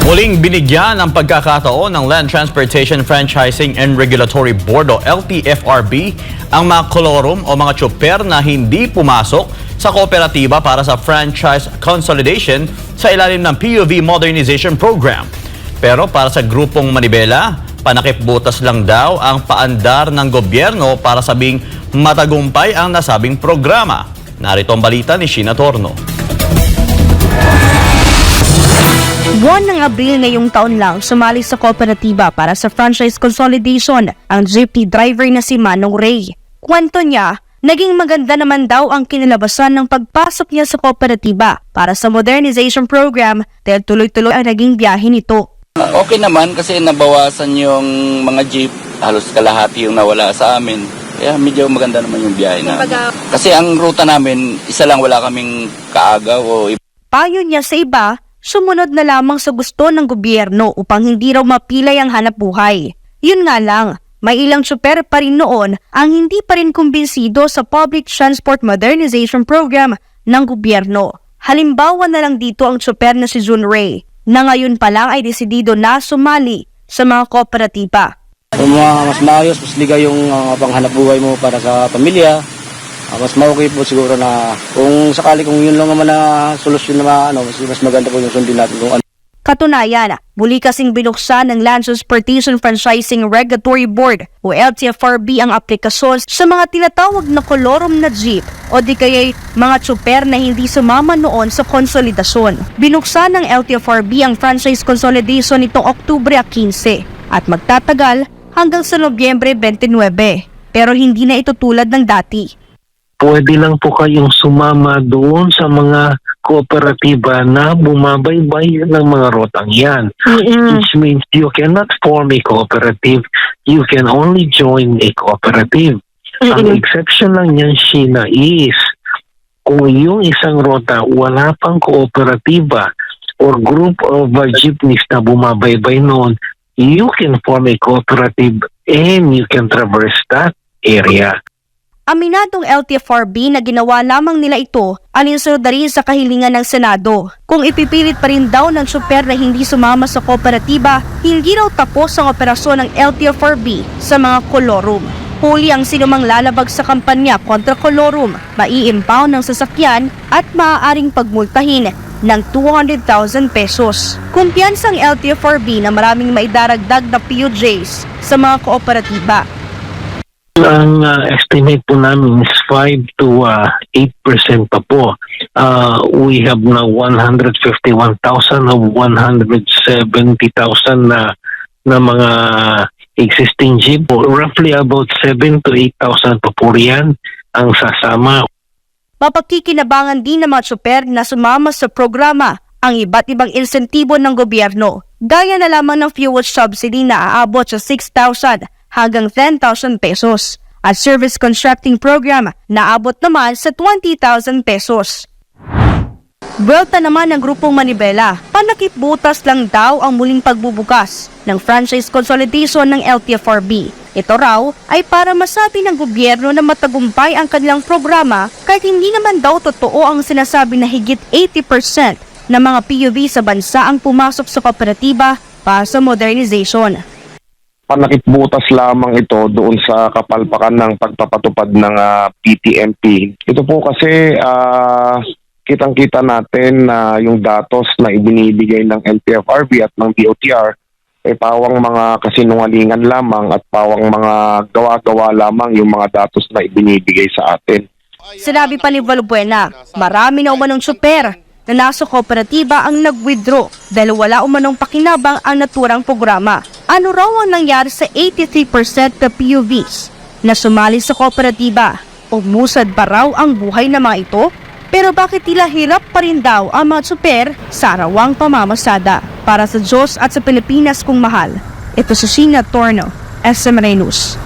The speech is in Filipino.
Muling binigyan ng pagkakataon ng Land Transportation Franchising and Regulatory Board o LTFRB ang mga kolorum o mga tsuper na hindi pumasok sa kooperatiba para sa franchise consolidation sa ilalim ng PUV Modernization Program. Pero para sa grupong Manibela, panakip-butas lang daw ang paandar ng gobyerno para sabing matagumpay ang nasabing programa. Narito ang balita ni Sheena Torno. Buwan ng Abril ngayong taon lang, sumali sa kooperatiba para sa franchise consolidation ang jeepney driver na si Manong Ray. Kwento niya, naging maganda naman daw ang kinalabasan ng pagpasok niya sa kooperatiba para sa modernization program dahil tuloy-tuloy ang naging biyahe nito. Okay naman kasi nabawasan yung mga jeep, halos kalahati yung nawala sa amin. Kaya medyo maganda naman yung biyahe namin. Kasi ang ruta namin, isa lang, wala kaming kaagaw o Payo niya sa iba, sumunod na lamang sa gusto ng gobyerno upang hindi raw mapilay ang hanapbuhay. Yun nga lang, may ilang tsuper pa rin noon ang hindi pa rin kumbinsido sa Public Transport Modernization Program ng gobyerno. Halimbawa na lang dito ang tsuper na si June Ray, na ngayon pa lang ay desidido na sumali sa mga kooperatiba. Mas maayos, mas ligay yung panghanapbuhay mo para sa pamilya. Mas okay po siguro na kung sakali kung yun lang naman na solusyon na mas maganda po yung sundin natin kung ano. Katunayan, muli kasing binuksan ng Land Transportation Franchising Regulatory Board o LTFRB ang aplikasyon sa mga tinatawag na kolorum na jeep o di kaya'y mga tsuper na hindi sumama noon sa konsolidasyon. Binuksan ng LTFRB ang franchise consolidation nitong Oktubre 15 at magtatagal hanggang sa Nobyembre 29, pero hindi na ito tulad ng dati. Pwede lang po kayong sumama doon sa mga kooperatiba na bumabaybay ng mga rotang yan. Which means you cannot form a cooperative, you can only join a cooperative. Ang exception lang yan, Sheena, is kung yung isang rota wala pang kooperatiba or group of jeepneys na bumabaybay noon, you can form a cooperative and you can traverse that area. Aminadong LTFRB na ginawa lamang nila ito alinsunod na rin sa kahilingan ng Senado. Kung ipipilit pa rin daw ng tsuper na hindi sumama sa kooperatiba, hindi raw tapos ang operasyon ng LTFRB sa mga kolorum. Huli ang sinumang lalabag sa kampanya kontra kolorum, mai-impound ng sasakyan at maaaring pagmultahin ng 200,000 pesos. Kumpiyansang LTFRB na maraming maidaragdag na PUJs sa mga kooperatiba. Ang estimate po namin is 5 to 8% pa po. We have now 151,000 of 170,000 na mga existing jeep. Roughly about 7 to 8,000 pa po riyan ang sasama. Mapagkikinabangan din ng mga tsuper na sumama sa programa ang iba't ibang insentibo ng gobyerno. Gaya na lamang ng fuel subsidy na aabot sa 6,000 hanggang 10,000 pesos at service contracting program na abot naman sa 20,000 pesos. Buwelta naman ng grupong Manibela, panakip-butas lang daw ang muling pagbubukas ng franchise consolidation ng LTFRB. Ito raw ay para masabi ng gobyerno na matagumpay ang kanilang programa kahit hindi naman daw totoo ang sinasabi na higit 80% ng mga PUV sa bansa ang pumasok sa kooperatiba para sa modernization. Panakipbutas lamang ito doon sa kapalpakan ng pagpapatupad ng PTMP. Ito po kasi kitang-kita natin na yung datos na ibinibigay ng LTFRB at ng DOTR ay pawang mga kasinungalingan lamang at pawang mga gawa-gawa lamang yung mga datos na ibinibigay sa atin. Sinabi pa ni Valbuena, marami na umanong tsuper na nasa kooperatiba ang nag-withdraw dahil wala umanong pakinabang ang naturang programa. Ano raw ang nangyari sa 83% na PUVs na sumali sa kooperatiba? Umusad ba raw ang buhay ng mga ito? Pero bakit tila hirap pa rin daw ang mga tsuper sa arawang pamamasada? Para sa Diyos at sa Pilipinas kong mahal, ito si Sheena Torno, SMNA News.